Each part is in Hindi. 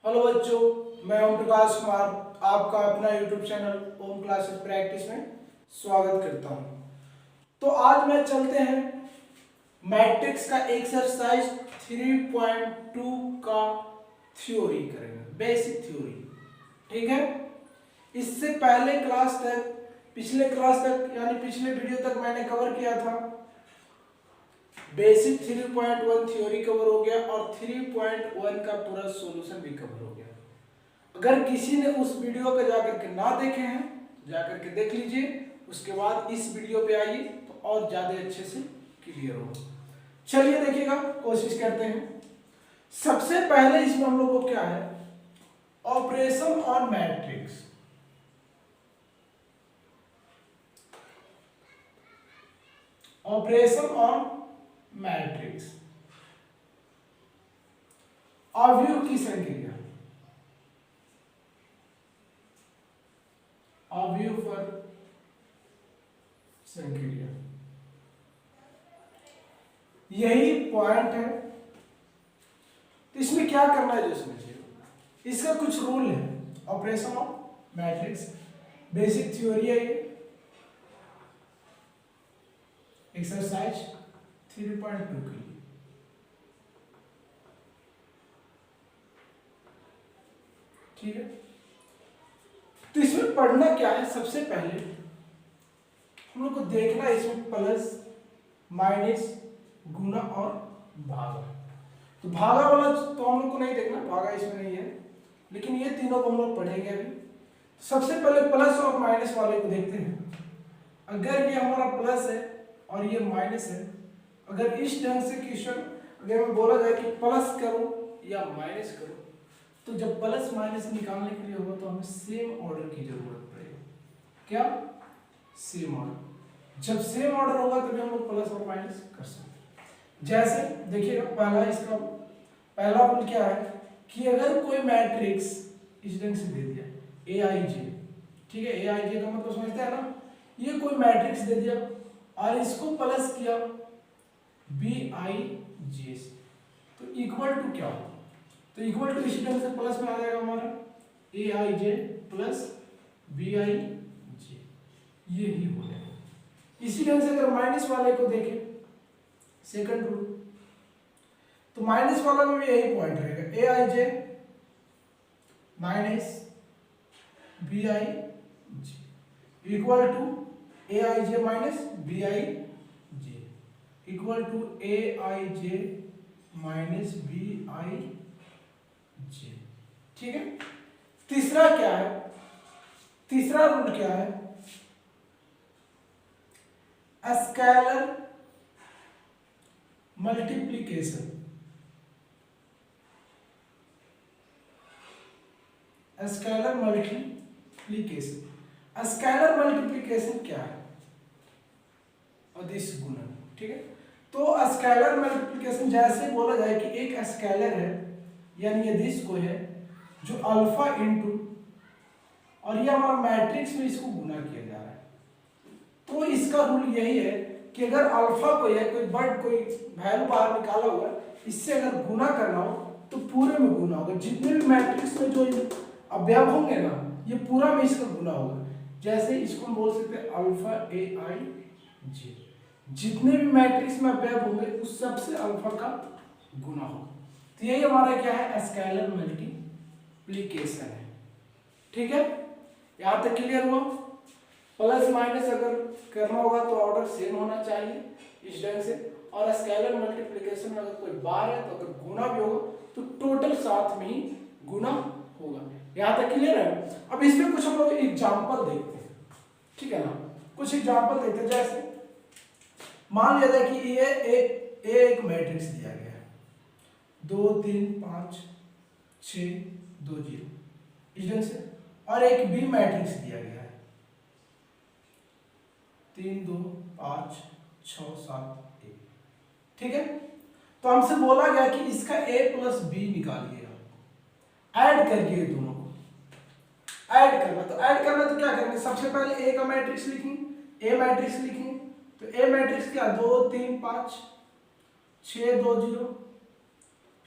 हेलो बच्चों, मैं ओम प्रकाश कुमार आपका अपना यूट्यूब चैनल ओम क्लासेस प्रैक्टिस में स्वागत करता हूं। तो आज मैं चलते हैं मैट्रिक्स का एक्सरसाइज 3.2 का थ्योरी करेंगे, बेसिक थ्योरी। ठीक है, इससे पहले क्लास तक, पिछले क्लास तक यानी पिछले वीडियो तक मैंने कवर किया था बेसिक 3.1 थ्योरी कवर हो गया और 3.1 का पूरा सॉल्यूशन भी कवर हो गया। अगर किसी ने उस वीडियो को जाकर के ना देखे हैं, जाकर के देख लीजिए, उसके बाद इस वीडियो पे आइए तो और ज्यादा अच्छे से क्लियर होगा। चलिए देखिएगा, कोशिश करते हैं। सबसे पहले इसमें हम लोग को क्या है, operation on matrix. Operation on matrix, अवयव की संक्रिया, अवयव पर संक्रिया, यही पॉइंट है। तो इसमें क्या करना है, जो समझिए, इसका कुछ रूल है। Operation of matrix basic theory है ये, एक्सरसाइज 3.2 के लिए। ठीक है, तो इसमें पढ़ना क्या है, सबसे पहले हम लोग को देखना है इसमें प्लस माइनस गुना और भागा। तो भागा वाला तो हम लोग को नहीं देखना, भागा इसमें नहीं है, लेकिन ये तीनों को हम लोग पढ़ेंगे अभी। सबसे पहले प्लस और माइनस वाले को देखते हैं। अगर ये हमारा प्लस है और ये माइनस है, अगर इस ढंग से क्वेश्चन अगर मैं बोला जाए कि प्लस करो या माइनस करो, तो जब प्लस माइनस निकालने के लिए होगा तो हमें सेम ऑर्डर की जरूरत पड़ेगी। क्या? Same order. जब सेम ऑर्डर होगा तभी हम लोग प्लस और माइनस कर सकते हैं। जैसे देखिएगा, पहला इसका पहला रूल क्या है कि अगर कोई मैट्रिक्स इस ढंग से दे दिया ए आई जे, ठीक है, ए आई जे का मतलब समझते हैं ना, ये कोई मैट्रिक्स दे दिया और इसको प्लस किया बी आई जे से, तो इक्वल टू क्या होगा? तो इक्वल टू इसी ढंग से प्लस में आ जाएगा हमारा ए I J plus B I जे, ये ही हो जाएगा। इसी ढंग से अगर माइनस वाले को देखें, सेकंड रूल, तो माइनस वाला में भी यही पॉइंट रहेगा, A I J minus B I J equal to A I J minus B I J equal to A I J minus B I J. ठीक है, तीसरा क्या है, तीसरा रूल क्या है, scalar multiplication. Scalar multiplication, scalar multiplication क्या है? अदिश गुणन। ठीक है, तो स्केलर मल्टीप्लिकेशन जैसे बोला जाए कि एक स्केलर है, यानी अदिश कोई है जो अल्फा इनटू, और ये हमारा मैट्रिक्स में इसको गुना किया जा रहा है, तो इसका रूल यही है कि अगर अल्फा कोई है, कोई वर्ड, कोई वैल्यू बाहर निकाला हुआ है, इससे अगर गुना करना हो तो पूरे में गुना होगा। जितने भी मैट्रिक्स में जो अवयव होंगे ना, ये पूरा में इसका गुना होगा। जैसे इसको हम बोल सकते हैं अल्फा ए आई जे, जितने भी मैट्रिक्स में अवयव होंगे उस सबसे अल्फा का गुना होगा। तो यही हमारा क्या है, स्केलर मल्टीप्लिकेशन है। ठीक है, यहां तक क्लियर हुआ? प्लस माइनस अगर करना होगा तो ऑर्डर सेम होना चाहिए इस ढंग से, और स्केलर मल्टीप्लिकेशन में अगर कोई बार है तो अगर गुना भी होगा तो टोटल साथ में ही गुना होगा। यहां तक क्लियर है? अब इसमें कुछ हम लोग एग्जांपल देखते हैं। ठीक है ना, कुछ एग्जांपल देखते हैं। जैसे मान लिया जाए कि ये एक मैट्रिक्स दिया गया है, 2 3 5 6 2 0 इस ढंग से, और एक बी मैट्रिक्स दिया गया है 3 2 5 6 7 1। ठीक है, तो हमसे बोला गया कि इसका a प्लस बी निकालिएगा, ऐड करिए, दोनों को ऐड करना। तो ऐड करना तो क्या करेंगे, सबसे पहले ए का मैट्रिक्स लिखेंगे, ए मैट्रिक्स लिखेंगे, तो ए मैट्रिक्स क्या, 2 3 5 6 2 0,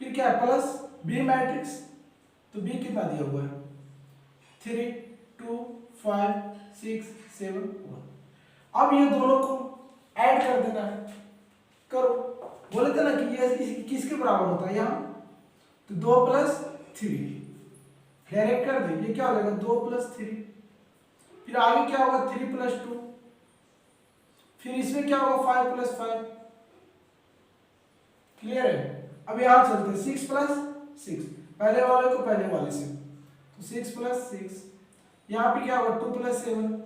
फिर क्या प्लस बी मैट्रिक्स तो बी कितना दिया हुआ है 3 2 5 6 7 1। अब ये दोनों को ऐड कर देना है, करो। बोले थे ना कि ये किसके बराबर होता है यहाँ, तो 2 + 3 डायरेक्ट कर दे, ये क्या हो जाएगा 2 + 3। फिर आगे क्या होगा 3 + 2, फिर इसमें क्या होगा 5 + 5। क्लियर है। अब यहाँ चलते हैं 6 + 6, पहले वाले को पहले वाले से, तो 6 + 6। यहाँ पे क्या होगा 2 + 7,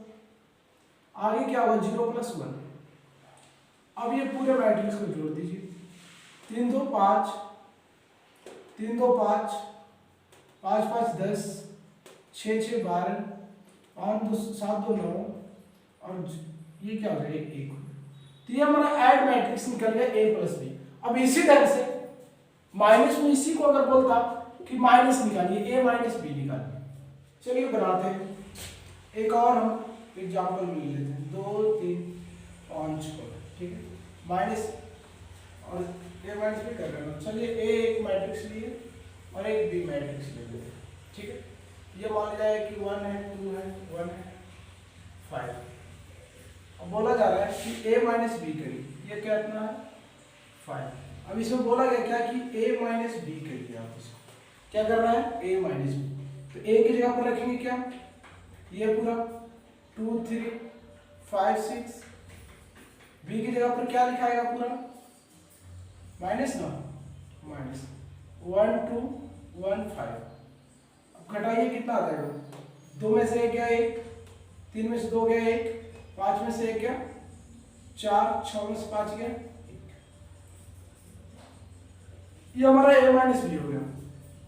आगे क्या होगा 0 + 1। अब ये पूरे मैट्रिक्स को जोड़ दीजिए, 3 2 5, 3 2 5, 5 5 10, 6 6 12, 5 2 7 2 9, और ये क्या हो जाएगा 1। तो ये हमारा ऐड मैट्रिक्स निकल गया a + b। अब इसी तरह से माइनस में इसी को अगर बोलता कि माइनस निकालिए, a - b निकालिए। चलिए बनाते हैं, एक और हम एग्जाम्पल ले लेते हैं, 2 3 5 को, ठीक है। माइनस और a - b कर रहे हैं। चलिए a एक मैट्रिक्स लिए और एक b मैट्रिक्स ले लेते हैं, ठीक है। ये मान लिया है कि 1 है 2 है 1 है 5। अब बोला जा रहा है कि a - b करिए, ये क्या इतना है 5। अब इसमें बोला गया क्या कि a - b करिए, आप इसको क्या करना है a - b। तो a की जगह पर रखेंगे क्या, ये पूरा 2 3 5 6, b की जगह पर क्या लिखाएगा पूरा माइनस ना, माइनस 1 2 1 5। अब घटाइए कितना आ जाएगा, 2 में से 1 गया 1, 3 में से 2 गया 1, 5 में से 1 गया 4, 6 में से 5 गया 1। ये हमारा a - b हो गया।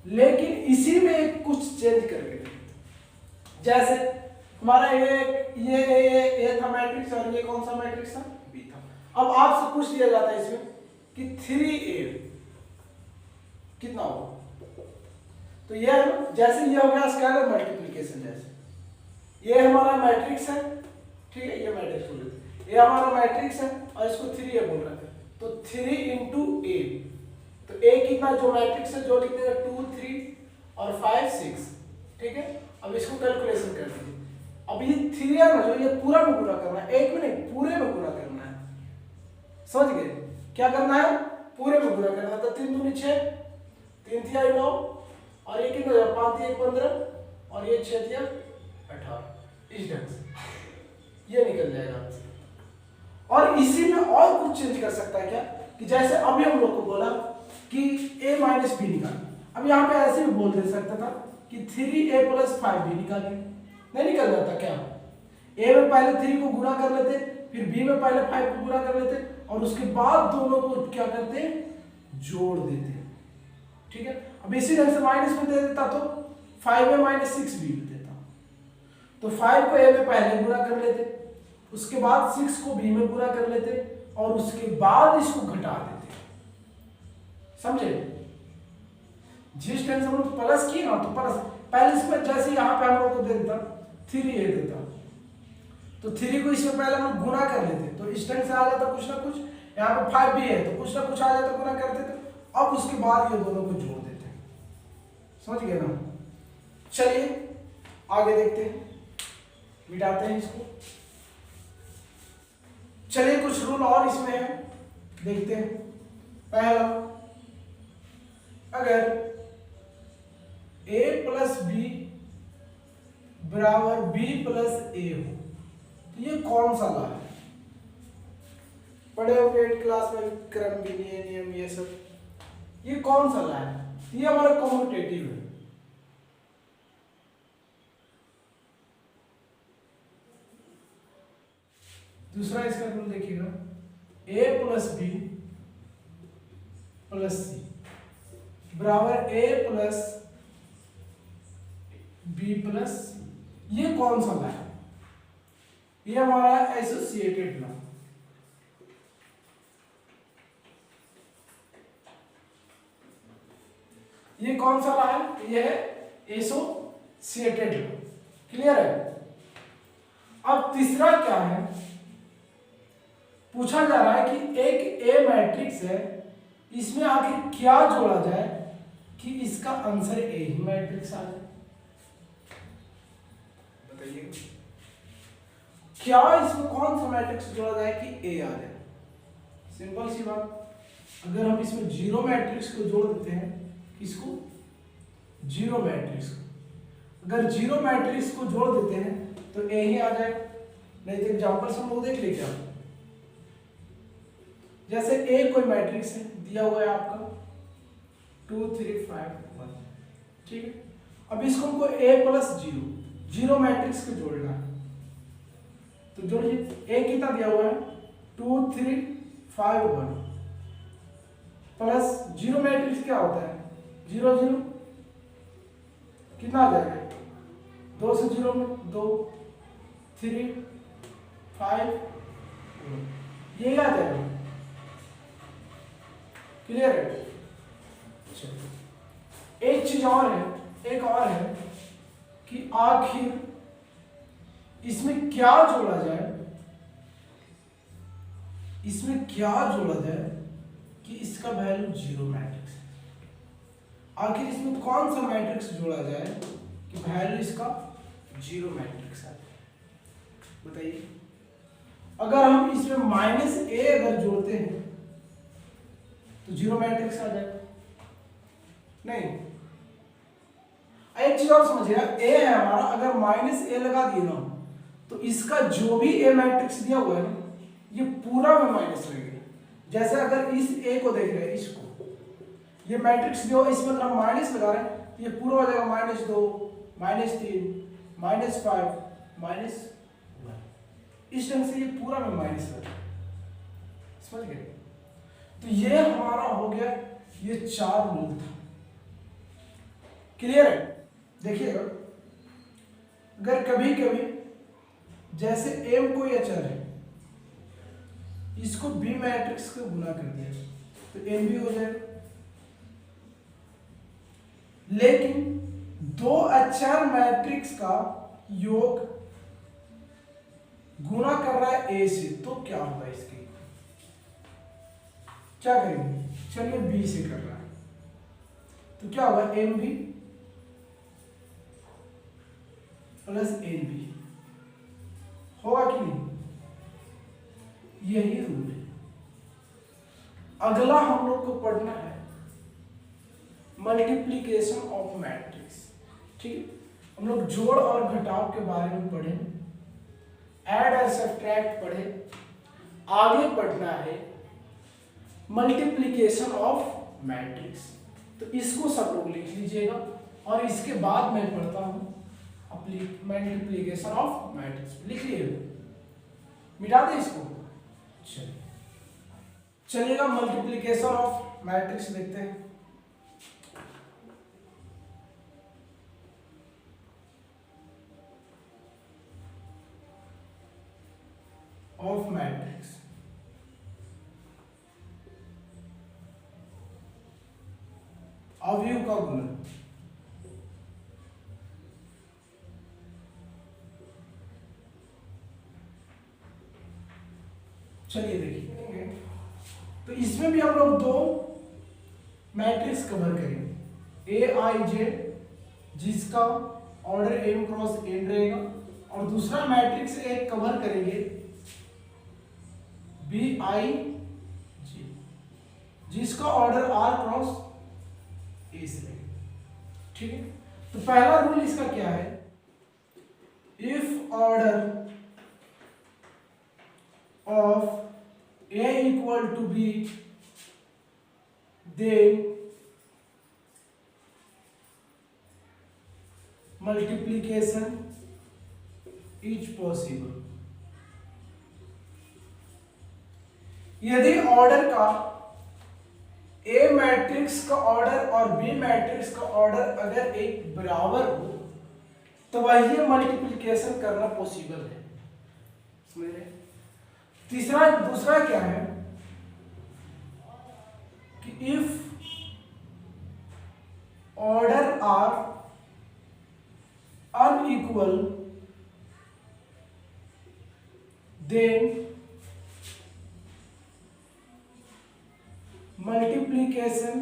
लेकिन इसी में एक कुछ चेंज करके, जैसे हमारा ये था मैट्रिक्स और ये कौन सा मैट्रिक्स था b था। अब आपसे पूछ लिया जाता है इसमें कि 3a कितना होगा, तो ये जैसे ये हो गया स्केलर मल्टीप्लिकेशन, जैसे ये हमारा मैट्रिक्स है, ठीक है, ये मैट्रिक्स बोल रहे, ये हमारा मैट्रिक्स है और इसको 3a बोल रहा है, तो 3 × a, तो a कितना जो मैट्रिक्स है जो लिख देगा 2 3 और 5 6, ठीक है। अब इसको कैलकुलेशन कर दीजिए। अब ये 3 है ना, जो ये पूरा में पूरा करना है, एक में नहीं पूरे में पूरा करना है, समझ गए। क्या करना है पूरे में पूरा करना है। तो 3 दूनी 6, 3 तिहाई 9, और ये कितना 5 तिहाई 15, और ये 6 तिहाई 18। इस ढंग से ये निकल जाएगा। और इसी में और कुछ चेंज कर सकता है क्या, कि जैसे अभी हम लोग को बोला कि a - b निकाल, अब यहाँ पे ऐसे भी बोल दे सकता था कि 3a + 5b निकालिए, नहीं निकल जाता क्या, a में पहले 3 को गुणा कर लेते, फिर b में पहले 5 को गुणा कर लेते, और उसके बाद दोनों को क्या करते जोड़ देते, ठीक है। अब इसी ढंग से माइनस में दे देता तो 5a - 6b देता, तो 5 को a में पहले गुणा कर लेते, उसके बाद 6 को b में गुणा कर लेते, और उसके बाद इसको घटा देते, समझे। जिस ढंग से हम लोग प्लस किए ना, तो प्लस पहले इसमें जैसे यहाँ पे हम लोग को दे देता 3a देता, तो 3 को इसमें पहले हम लोग गुणा कर लेते, तो इस ढंग से आ जाता कुछ ना कुछ। यहाँ पे 5b है तो कुछ ना कुछ आ जाता, गुणा करते थे। अब उसके बाद ये दोनों को जोड़ देते, समझ गए ना। चलिए आगे देखते हैं, मिटाते हैं इसको। चलिए कुछ रूल और इसमें है, देखते हैं। पहला, अगर a + b बराबर b + a हो, तो ये कौन सा लॉ है, पढ़े होंगे 8th क्लास में, क्रम विनिमय नियम, ये सब। ये कौन सा लॉ है, ये हमारा कम्यूटेटिव है। दूसरा इसका रूल देखिएगा, a + b + c बराबर a + b + c। ये कौन सा लॉ है, ये हमारा एसोसिएटेड लॉ। ये कौन सा लॉ है, ये है एसोसिएटेड लॉ। क्लियर है। अब तीसरा क्या है, पूछा जा रहा है कि एक ए मैट्रिक्स है, इसमें आखिर क्या जोड़ा जाए कि इसका आंसर ए ही मैट्रिक्स आ जाए। बताइए क्या इसमें कौन सा मैट्रिक्स जोड़ा जाए कि ए आ जाए? सिंपल सी बात, अगर हम इसमें जीरो मैट्रिक्स को जोड़ देते हैं, किसको? जीरो मैट्रिक्स को। अगर जीरो मैट्रिक्स को जोड़ देते हैं तो ए ही आ जाए। नहीं तो एग्जांपल हम लोग देख ले क्या, जैसे ए कोई मैट्रिक्स है दिया हुआ है आपका 2 3 5 1, ठीक है। अब इसको हमको ए प्लस जीरो, जीरो मैट्रिक्स को जोड़ना है, तो जोड़िए। ए कितना दिया हुआ है 2 3 5 1 प्लस जीरो मैट्रिक्स क्या होता है 0 0, कितना आ जाएगा 2 से 0 में 2 3 5 ये आ जाएगा। क्लियर है? एक चीज और है, एक और है कि आखिर इसमें क्या जोड़ा जाए, इसमें क्या जोड़ा जाए कि इसका वैल्यू जीरो मैट्रिक्स है। आखिर इसमें कौन सा मैट्रिक्स जोड़ा जाए कि वैल्यू इसका जीरो मैट्रिक्स है? बताइए। अगर हम इसमें माइनस ए अगर जोड़ते हैं तो जीरो मैट्रिक्स आ जाएगा? नहीं। एक चीज और समझिएगा, ए है हमारा, अगर माइनस ए लगा दिए ना तो इसका जो भी ए मैट्रिक्स दिया हुआ है ना ये पूरा में माइनस लगेगा। जैसे अगर इस ए को देख रहे हैं, इसको ये मैट्रिक्स दिया हुआ, इसमें अगर हम माइनस लगा रहे हैं तो ये पूरा हो जाएगा -2 -3 -5 -1। इस ढंग से ये पूरा में माइनस लगेगा। समझ गए? तो ये हमारा हो गया, ये 4 रूल था। क्लियर है? देखिएगा, अगर कभी कभी जैसे m कोई अचर है, इसको b मैट्रिक्स को गुना कर दिया तो m भी हो जाएगा। लेकिन दो अचर मैट्रिक्स का योग गुना कर रहा है a से, तो क्या होगा इसके? क्या करेंगे? चलिए b से कर रहा है तो क्या होगा m भी प्लस एन बी होगा कि नहीं? यही रूल है। अगला हम लोग को पढ़ना है मल्टीप्लिकेशन ऑफ मैट्रिक्स। ठीक है, हम लोग जोड़ और घटाव के बारे में पढ़े, ऐड और सब्ट्रैक्ट पढ़े। आगे पढ़ना है मल्टीप्लिकेशन ऑफ मैट्रिक्स। तो इसको सब लोग लिख लीजिएगा और इसके बाद मैं पढ़ता हूं मल्टीप्लिकेशन ऑफ मैट्रिक्स। लिख लिए, मिटा दे इसको। चलिएगा मल्टीप्लिकेशन ऑफ मैट्रिक्स देखते हैं। ऑफ मैट्रिक्स, अवयव का गुणन। चलिए देखिए, तो इसमें भी हम लोग दो मैट्रिक्स कवर करेंगे, ए आई जे जिसका ऑर्डर m क्रॉस n रहेगा, और दूसरा मैट्रिक्स एक कवर करेंगे बी आई जी जिसका ऑर्डर r क्रॉस a से रहेगा। ठीक है, तो पहला रूल इसका क्या है? If order of a equal to b, then multiplication is possible। यदि ऑर्डर का a मैट्रिक्स का ऑर्डर और b मैट्रिक्स का ऑर्डर अगर एक बराबर हो तो वही मल्टीप्लिकेशन करना पॉसिबल है। समझ रहे? दूसरा क्या है कि if order are unequal then multiplication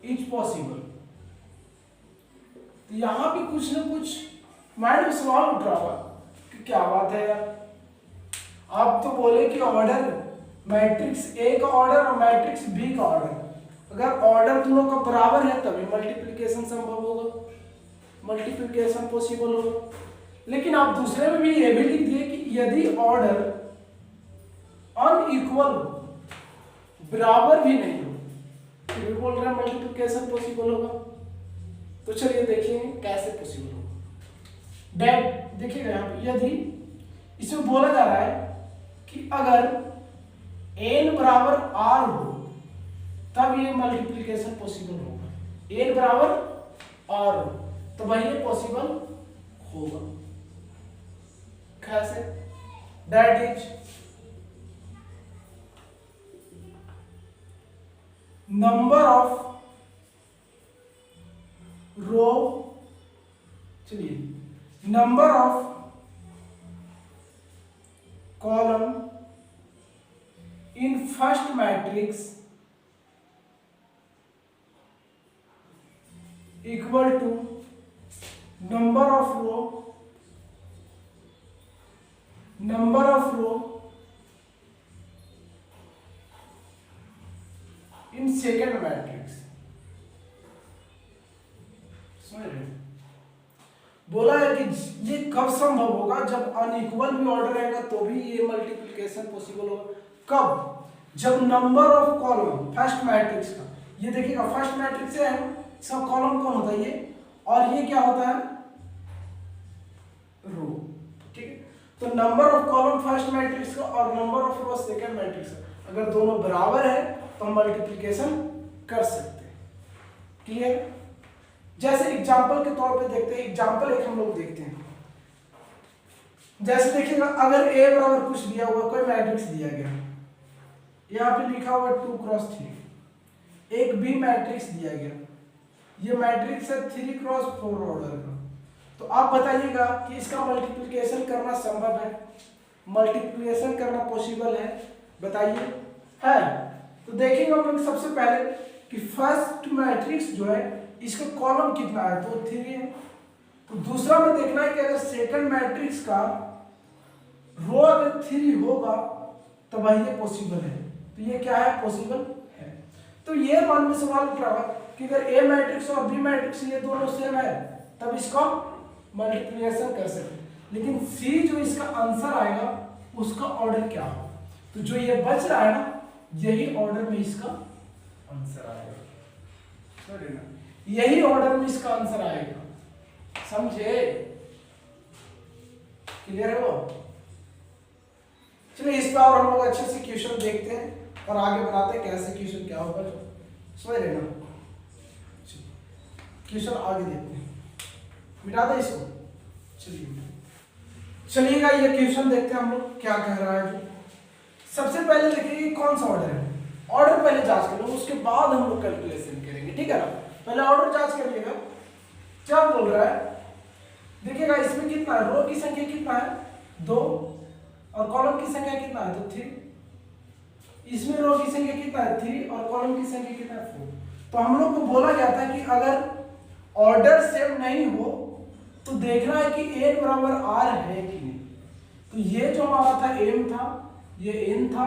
is possible. तो यहां पे कुछ ना कुछ माइंड में सवाल उठ रहा होगा कि क्या बात है यार, आप तो बोले कि ऑर्डर मैट्रिक्स ए का ऑर्डर और मैट्रिक्स बी का ऑर्डर, अगर ऑर्डर दोनों का बराबर है तभी मल्टीप्लिकेशन संभव होगा, मल्टीप्लिकेशन पॉसिबल होगा। लेकिन आप दूसरे में भी ये भी लिख दिए कि यदि ऑर्डर अनइक्वल हो, बराबर भी नहीं हो, फिर भी बोल रहे हैं मल्टीप्लिकेशन पॉसिबल होगा। तो चलिए देखेंगे कैसे पॉसिबल होगा। डेट देखिएगा यहाँ पे, यदि इसमें बोला जा रहा है कि अगर n बराबर r हो तब ये मल्टीप्लिकेशन पॉसिबल होगा, n बराबर r हो तो भाई ये पॉसिबल होगा। कैसे? That is number of row, चलिए number of column in first matrix equal to number of row in second matrix. बोला है कि ये कब संभव होगा, जब अनइक्वल भी ऑर्डर रहेगा तो भी ये मल्टीप्लिकेशन पॉसिबल होगा। कब? जब number of column first matrix का, ये देखिएगा फर्स्ट मैट्रिक्स है, सब कॉलम कौन होता है ये, और ये क्या होता है रो, ठीक है। तो number of column first matrix का और number of row second matrix का अगर दोनों बराबर है तो हम मल्टीप्लिकेशन कर सकते हैं। क्लियर? जैसे एग्जांपल के तौर पे देखते हैं, एग्जांपल एक हम लोग देखते हैं। जैसे देखिएगा अगर a बराबर कुछ दिया हुआ, कोई मैट्रिक्स दिया गया, यहाँ पे लिखा हुआ 2 क्रॉस 3, एक b मैट्रिक्स दिया गया, ये मैट्रिक्स है 3 क्रॉस 4 ऑर्डर का। तो आप बताइएगा कि इसका मल्टीप्लिकेशन करना संभव है, मल्टीप्लिकेशन करना पॉसिबल है? बताइए। है? तो देखेंगे हम लोग सबसे पहले कि फर्स्ट मैट्रिक्स जो है इसका कॉलम कितना है, तो 3 है। तो दूसरा में देखना है कि अगर सेकंड मैट्रिक्स का रो अगर 3 होगा तो भाई ये पॉसिबल है। तो ये क्या है? पॉसिबल है। तो ये मन में सवाल उठ रहा है कि अगर ए मैट्रिक्स और बी मैट्रिक्स ये दोनों सेम है तब इसका मल्टीप्लिकेशन कर सकते हैं। लेकिन सी जो इसका आंसर आएगा उसका ऑर्डर क्या हो, तो जो ये बच रहा है ना यही ऑर्डर में इसका आंसर आएगा। सॉरी ना, यही ऑर्डर में इसका आंसर आएगा। समझे? क्लियर है वो? चलिए इस पर और हम लोग अच्छे से क्वेश्चन देखते हैं और आगे बनाते हैं कैसे क्वेश्चन क्या होगा। समझ रहे ना? क्वेश्चन आगे देखते हैं, मिटा दे इसको। चलिएगा ये क्वेश्चन देखते हैं हम लोग क्या कह रहा है। जो सबसे पहले देखिए कौन सा ऑर्डर है, ऑर्डर पहले जांच कर लो, उसके बाद हम लोग कैलकुलेशन करेंगे, ठीक है ना। पहले ऑर्डर जांच करिएगा क्या बोल रहा है। देखिएगा इसमें कितना है, रो की संख्या कितना है 2 और कॉलम की संख्या कितना है तो 3। इसमें रो की संख्या कितना है 3 और कॉलम की संख्या कितना है 4। तो हम लोग को बोला गया था कि अगर ऑर्डर सेम नहीं हो तो देखना है कि n बराबर r है कि नहीं। तो ये जो हमारा था m था, ये n था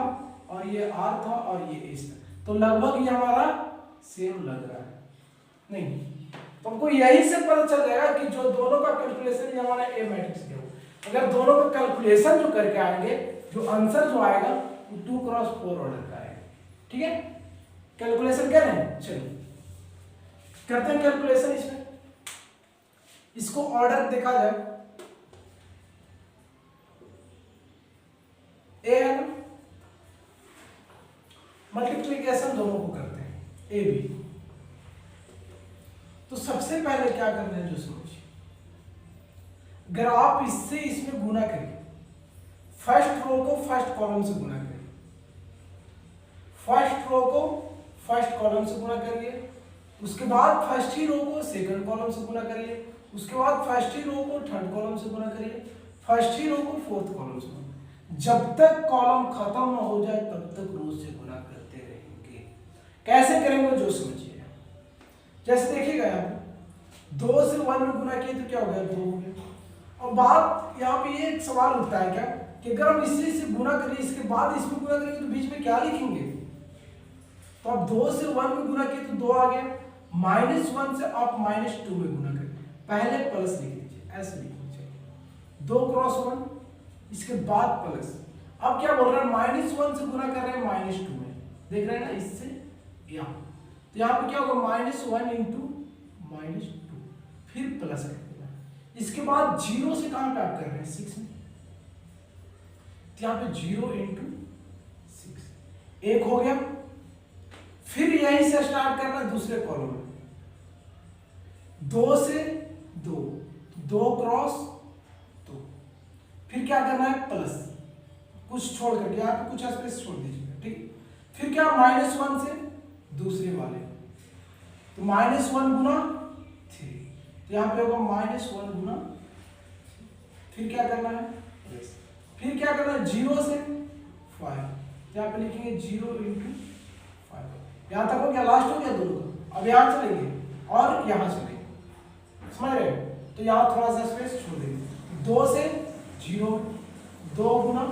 और ये r था और ये s था, तो लगभग ये हमारा सेम लग रहा है नहीं। तो हमको यही से पता चल जाएगा कि जो दोनों का कैलकुलेशन ये हमारा a मैट्रिक्स के हो, अगर दोनों का कैलकुलेशन जो करके आएंगे जो आंसर जो आएगा वो 2 क्रॉस 4 ऑर्डर का आएगा। ठीक है, कैलकुलेशन कर रहे हैं, चलिए करते हैं कैलकुलेशन। इसमें इसको ऑर्डर देखा जाए, ए है ना, मल्टीप्लिकेशन दोनों को करते हैं ए बी। तो सबसे पहले क्या करना है जो समझिए, अगर आप इससे इसमें गुना करिए, फर्स्ट रो को फर्स्ट कॉलम से गुना करिए, फर्स्ट रो को फर्स्ट कॉलम से गुना करिए, उसके बाद फर्स्ट ही रो को सेकंड कॉलम से गुना करिए, उसके बाद फर्स्ट ही रो को थर्ड कॉलम से गुना करिए, फर्स्ट ही रो को फोर्थ कॉलम से गुना। जब तक कॉलम खत्म ना हो जाए तब तक रो से गुना करते रहेंगे। कैसे करेंगे जो समझिए। जैसे देखिएगा यहाँ पे 2 से 1 में गुना किए तो क्या हो गया 2 हो गया। और बात यहाँ पे ये एक सवाल उठता है क्या कि अगर हम इससे से गुना करें इसके बाद इसमें गुना करेंगे तो बीच में क्या लिखेंगे। तो अब 2 से 1 में गुना किए तो 2 आ गया, -1 से आप -2 में गुना करें, पहले प्लस लिख लीजिए, ऐसे लिख लीजिए 2 क्रॉस 1 इसके बाद प्लस। अब क्या बोल रहा है -1 से गुना कर रहे हैं -2 में, देख रहे हैं ना इससे यहाँ, तो यहाँ पे क्या होगा -1 इंटू -2 फिर प्लस कर देना। इसके बाद 0 से कहां पे आप कर रहे हैं 6 में, तो यहाँ पे 0 इंटू 6 1 हो गया। फिर यहीं से स्टार्ट करना दूसरे कॉलम में 2 से 2 क्रॉस 2, फिर क्या करना है प्लस, कुछ छोड़ करके यहाँ पे कुछ स्पेस छोड़ दीजिएगा, ठीक। फिर क्या -1 से दूसरे वाले, तो -1 गुना 3, तो यहाँ पे होगा -1 गुना, फिर क्या करना है प्लस, फिर क्या करना है 0 से 5, यहाँ पे लिखेंगे 0 इंटू 5। यहाँ तक हो गया, लास्ट हो गया दोनों का। अब यहाँ चलेंगे और यहाँ चलेंगे, समझ रहे हो, तो यहाँ थोड़ा सा स्पेस छोड़ देंगे 2 से 0 2 गुना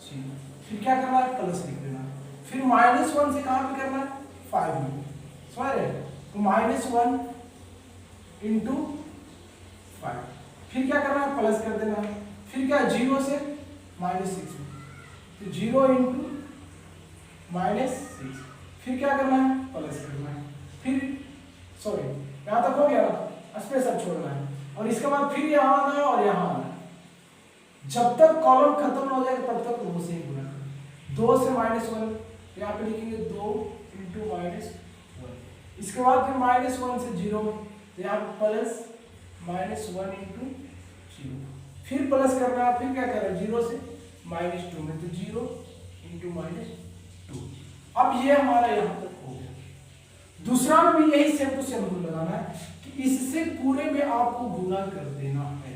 0, फिर क्या करना है प्लस लिख देना, फिर -1 से कहाँ पे करना है 5 में, समझ रहे, तो -1 इंटू 5, फिर क्या करना है प्लस कर देना, फिर क्या 0 से -6 में, तो 0 इंटू -6, फिर क्या करना है प्लस करना है, फिर सॉरी यहाँ तक हो गया ना, स्पेस अब छोड़ना है, और इसके बाद फिर यहाँ आना है और यहाँ आना है, जब तक कॉलम खत्म हो जाए तब तक रो से गुना करें। 2 से -1 यहाँ पे लिखेंगे 2 इंटू -1, इसके बाद फिर -1 से 0, तो यहाँ प्लस -1 इंटू 0, फिर प्लस करना है, फिर क्या करें 0 से -2 में, तो 0 इंटू -2। अब ये हमारा यहाँ तक हो गया। दूसरा में भी यही सेम टू सेम रूल लगाना है कि इससे पूरे में आपको गुना कर देना है,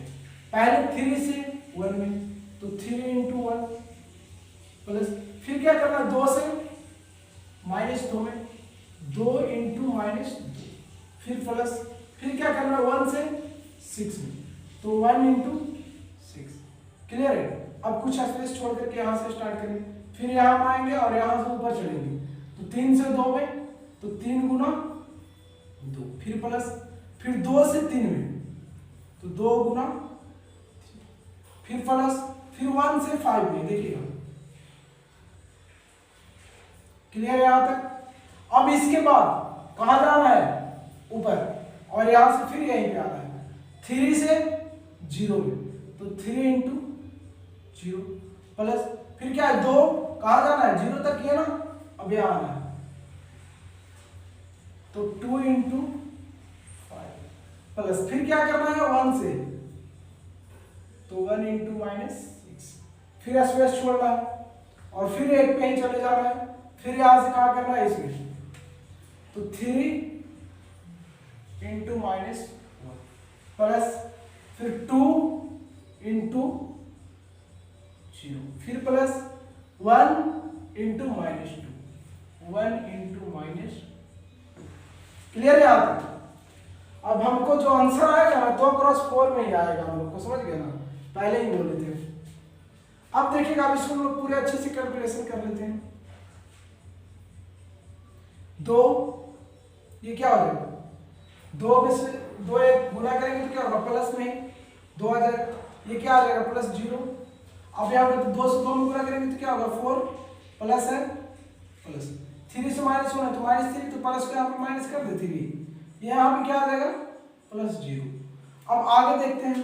पहले 3 से 1 में, तो 3 इंटू 1 प्लस, फिर क्या करना है 2 से -2 में, 2 इंटू -2, फिर प्लस, फिर क्या करना है 1 से 6 में, तो 1 इंटू 6। क्लियर है। अब कुछ स्पेस छोड़ करके यहाँ से स्टार्ट करेंगे, फिर यहाँ आएंगे और यहाँ से ऊपर चलेंगे, तो 3 से 2 में, तो 3 गुना 2, फिर प्लस, फिर 2 से 3 में, तो 2 गुना, फिर प्लस, फिर 1 से 5 में, देखिएगा क्लियर है यहाँ तक। अब इसके बाद कहाँ जाना है ऊपर, और यहाँ से फिर यहीं पे आना है 3 से 0 में, तो 3 इंटू 0 प्लस, फिर क्या है 2 कहाँ जाना है 0 तक किया ना, अब यहाँ आना है, तो 2 इंटू 5 प्लस, फिर क्या करना है 1 से, तो 1 इंटू -6, फिर स्पेस छोड़ना है और फिर एक पे ही चले जाना है, फिर यहां से कहाँ करना है इसमें, तो 3 इंटू -1 प्लस, फिर 2 इंटू 0, फिर प्लस 1 इंटू -2, 1 इंटू -2। क्लियर है यहाँ तक। अब हमको जो आंसर आएगा ना 2 क्रॉस 4 में ही आएगा, हम लोग को समझ गए ना, पहले ही बोले थे। अब देखिएगा, अब इसको हम लोग पूरे अच्छे से कैलकुलेशन कर लेते हैं। 2 ये क्या हो जाएगा, 2 में से 2 एक गुना करेंगे तो क्या होगा प्लस में 2 आ जाएगा, ये क्या आ जाएगा +0। अब यहाँ पे 2 से 2 में गुना करेंगे तो क्या होगा 4 प्लस है प्लस, 3 से -1 है तो -3, तो प्लस को यहाँ पे माइनस कर दे 3, यहाँ पे क्या आ जाएगा +0। अब आगे देखते हैं,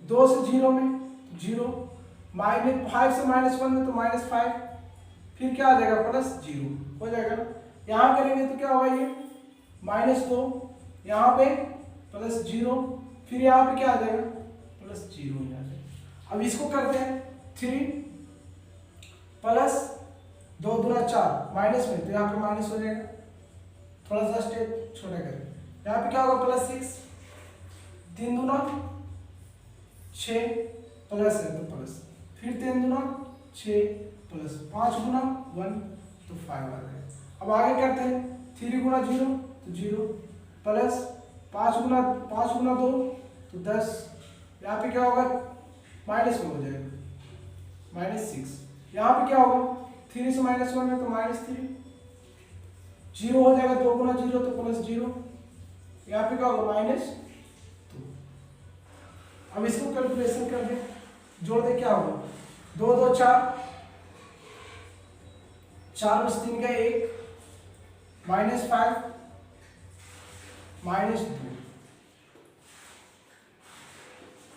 2 से 0 में 0, -5 से -1 में तो -5, फिर क्या आ जाएगा +0 हो जाएगा ना। यहाँ करेंगे तो क्या होगा ये -2, यहाँ पे +0, फिर यहाँ पे क्या आ जाएगा +0 हो जाएगा। अब इसको करते हैं 3 प्लस 2 दूना 4 माइनस में, तो यहाँ पे माइनस हो जाएगा, थोड़ा सा स्टेप छोटा करें, यहाँ पे क्या होगा +6, 3 दूना 6 प्लस है तो प्लस, फिर 3 दूना 6 प्लस 5 गुना 1 तो 5 आ जाएगा। अब आगे करते हैं 3 गुना 0 तो 0 प्लस 5 गुना 2 तो 10, यहाँ पे क्या होगा माइनस में हो जाएगा -6, यहाँ पे क्या होगा 3 से -1 है तो -3, 0 हो जाएगा, 2 गुना 0 तो +0, यहाँ पे क्या होगा -2। अब इसको कैलकुलेशन कर दे, जोड़ दे, क्या होगा 2 2 4, 4 + 3 का 1, -5 -2,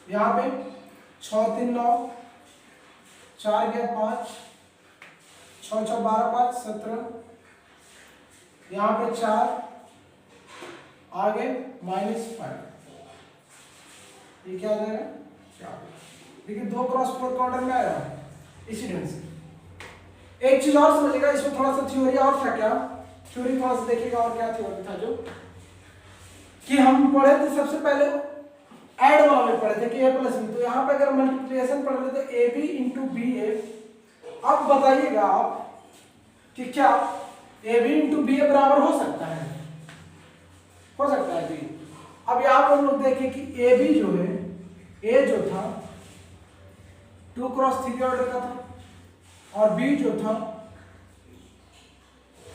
यहाँ पे 6 3 9, 4 गया 5, 6 6 12 5 17, यहाँ पे 4 आगे -5, ये क्या आ जाएगा 4। देखिए 2 क्रॉस 4 का ऑर्डर में आया इसी ढंग से। एक चीज और समझिएगा, इसमें थोड़ा सा थ्योरी और था, क्या थ्योरी थोड़ा सा देखिएगा, और क्या थ्योरी था जो कि हम पढ़े थे सबसे पहले ऐड वाला में पढ़े थे कि a + b, तो यहाँ पे अगर मल्टीप्लिकेशन पढ़ रहे तो ab × ba। अब बताइएगा आप कि क्या ab × ba बराबर हो सकता है, हो सकता है b। अब यहाँ पर हम लोग देखें कि ab जो है, a जो था 2 × 3 ऑर्डर का था और b जो था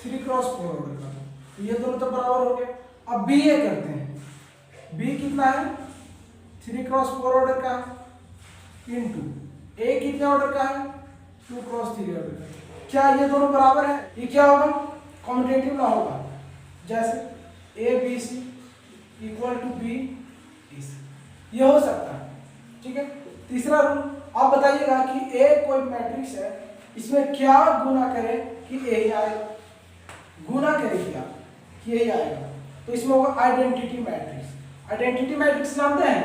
3 × 4 ऑर्डर का था, तो ये दोनों तो बराबर हो गए। अब b a करते हैं, b कितना है 3 × 4 ऑर्डर का है इंटू a कितने ऑर्डर का है 2 × 3 ऑर्डर का। क्या ये दोनों बराबर है? ये क्या होगा कॉम्यूटेटिव ना होगा, जैसे a b c = b d c, ये हो सकता है, ठीक है। तीसरा रूल, आप बताइएगा कि a कोई मैट्रिक्स है, इसमें क्या गुना करे कि a ही आएगा, गुना करे क्या कि यही आएगा, तो इसमें होगा आइडेंटिटी मैट्रिक्स। आइडेंटिटी मैट्रिक्स जानते हैं?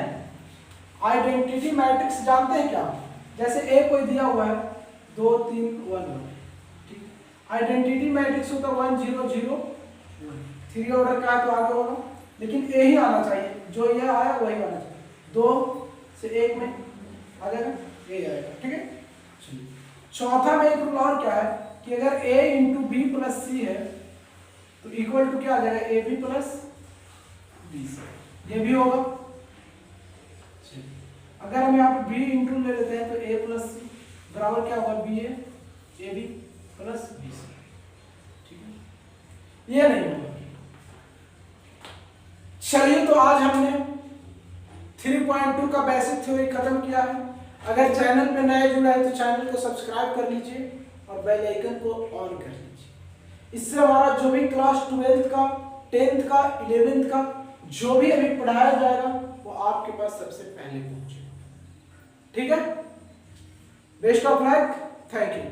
आइडेंटिटी मैट्रिक्स जानते हैं क्या? जैसे a कोई दिया हुआ है 2 3 1 1, ठीक, आइडेंटिटी मैट्रिक्स होता है 1 0 0 1, 3 ऑर्डर का है तो आगे होगा, लेकिन a ही आना चाहिए, जो ये आया वही आना चाहिए, 2 से 1 में आ जाएगा a आएगा, ठीक है। चलिए चौथा में एक रूल और क्या है कि अगर a × b + c है तो इक्वल टू क्या आ जाएगा ab + bc, ये भी होगा। अगर हम यहाँ पे b इंटू ले लेते हैं तो a + c बराबर क्या होगा ba ab + bc, ठीक है, ये नहीं होगा। चलिए तो आज हमने 3.2 का बेसिक थ्योरी खत्म किया है। अगर चैनल पे नए जुड़े हैं तो चैनल को सब्सक्राइब कर लीजिए और बेल आइकन को ऑन कर लीजिए। इससे हमारा जो भी क्लास 12th का 10th का 11th का जो भी अभी पढ़ाया जाएगा वो आपके पास सबसे पहले पहुंचेगा, ठीक है। Best of luck, thank you.